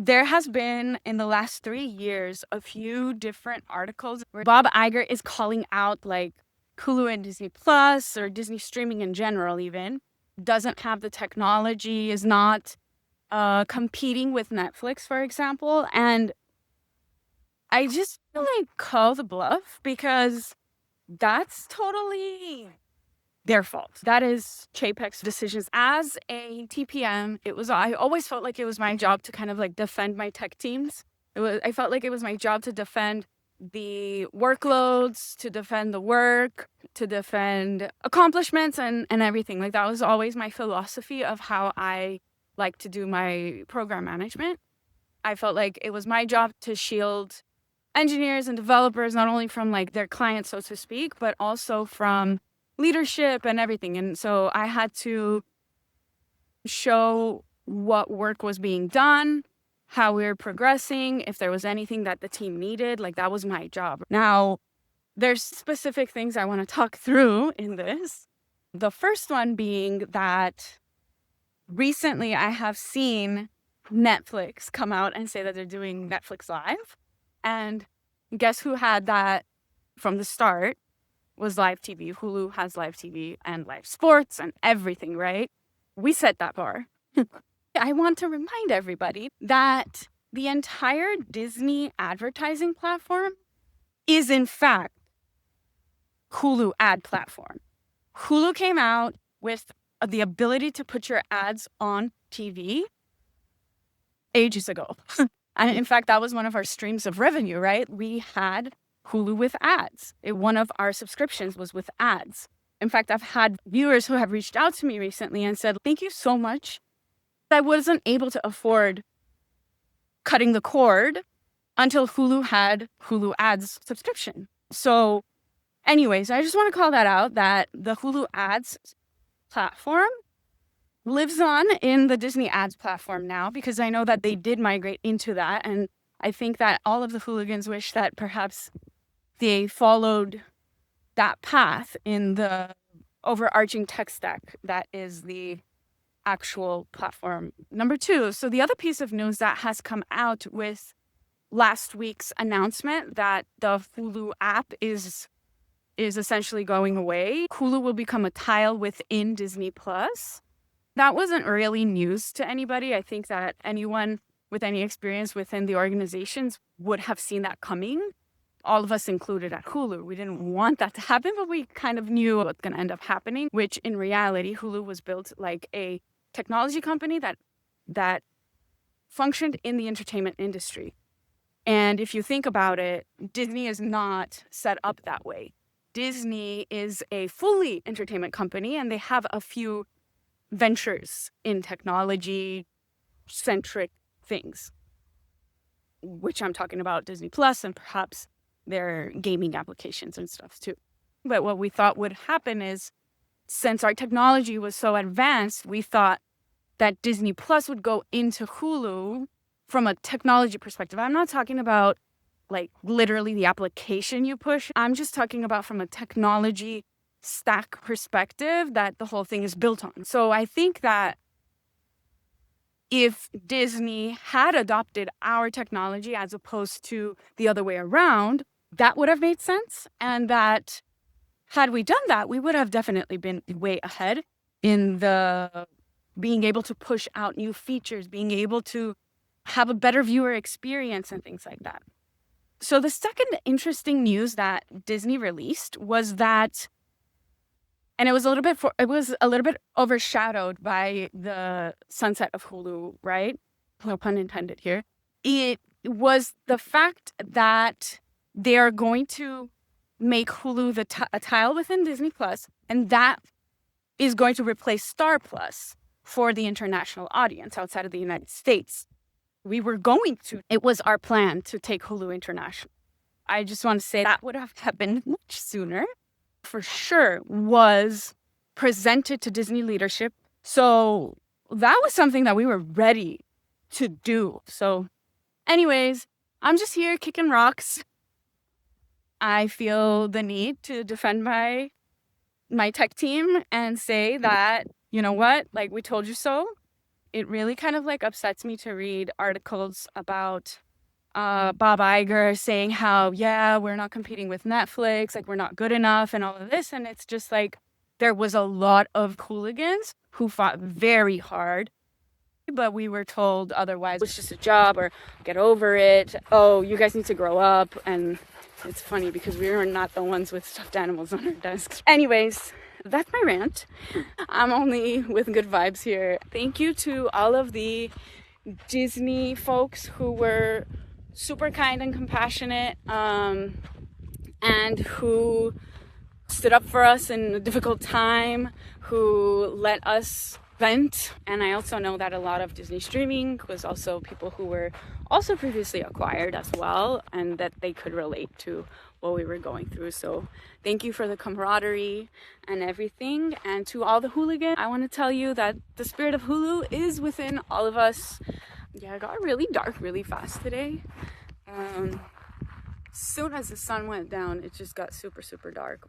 There has been in the last 3 years a few different articles where Bob Iger is calling out like Hulu and Disney Plus or Disney streaming in general even doesn't have the technology, is not competing with Netflix, for example. And I just feel like call the bluff because that's totally their fault. That is Chapek's decisions. As a TPM, I always felt like it was my job to kind of like defend my tech teams. I felt like it was my job to defend the workloads, to defend the work, to defend accomplishments and everything. Like that was always my philosophy of how I like to do my program management. I felt like it was my job to shield engineers and developers, not only from like their clients, so to speak, but also from leadership and everything. And so I had to show what work was being done, how we were progressing, if there was anything that the team needed. Like that was my job. Now, there's specific things I want to talk through in this. The first one being that recently I have seen Netflix come out and say that they're doing Netflix Live. And guess who had that from the start? Was live TV. Hulu has live TV and live sports and everything, right? We set that bar. I want to remind everybody that the entire Disney advertising platform is in fact Hulu ad platform. Hulu came out with the ability to put your ads on TV ages ago. And in fact, that was one of our streams of revenue, right? We had Hulu with ads. One of our subscriptions was with ads. In fact, I've had viewers who have reached out to me recently and said, thank you so much. I wasn't able to afford cutting the cord until Hulu had Hulu ads subscription. So anyways, I just want to call that out, that the Hulu ads platform lives on in the Disney ads platform now, because I know that they did migrate into that. And I think that all of the hooligans wish that perhaps they followed that path in the overarching tech stack that is the actual platform. Number two, so the other piece of news that has come out with last week's announcement that the Hulu app is essentially going away. Hulu will become a tile within Disney Plus. That wasn't really news to anybody. I think that anyone with any experience within the organizations would have seen that coming. All of us included at Hulu. We didn't want that to happen, but we kind of knew what's going to end up happening, which in reality, Hulu was built like a technology company that functioned in the entertainment industry. And if you think about it, Disney is not set up that way. Disney is a fully entertainment company, and they have a few ventures in technology-centric things, which I'm talking about Disney Plus and perhaps their gaming applications and stuff too. But what we thought would happen is, since our technology was so advanced, we thought that Disney Plus would go into Hulu from a technology perspective. I'm not talking about like literally the application you push. I'm just talking about from a technology stack perspective that the whole thing is built on. So I think that if Disney had adopted our technology as opposed to the other way around, that would have made sense. And that had we done that, we would have definitely been way ahead in the being able to push out new features, being able to have a better viewer experience and things like that. So the second interesting news that Disney released was that, and it was a little bit overshadowed by the sunset of Hulu, right? No pun intended here. It was the fact that they are going to make Hulu a tile within Disney Plus, and that is going to replace Star Plus for the international audience outside of the United States. It was our plan to take Hulu international. I just want to say that would have happened much sooner. For sure was presented to Disney leadership. So that was something that we were ready to do. So anyways, I'm just here kicking rocks. I feel the need to defend my tech team and say that, you know what, like we told you so. it really kind of like upsets me to read articles about Bob Iger saying how, yeah, we're not competing with Netflix, like we're not good enough and all of this. And it's just like there was a lot of hooligans who fought very hard, but we were told otherwise. It's just a job, or get over it. Oh, you guys need to grow up. And it's funny because we were not the ones with stuffed animals on our desks. Anyways, that's my rant. I'm only with good vibes here. Thank you to all of the Disney folks who were super kind and compassionate, and who stood up for us in a difficult time, who let us vent. And I also know that a lot of Disney streaming was also people who were also previously acquired as well, and that they could relate to what we were going through. So thank you for the camaraderie and everything. And to all the hooligans, I want to tell you that the spirit of Hulu is within all of us. Yeah, it got really dark really fast today. As soon as the sun went down, it just got super, super dark.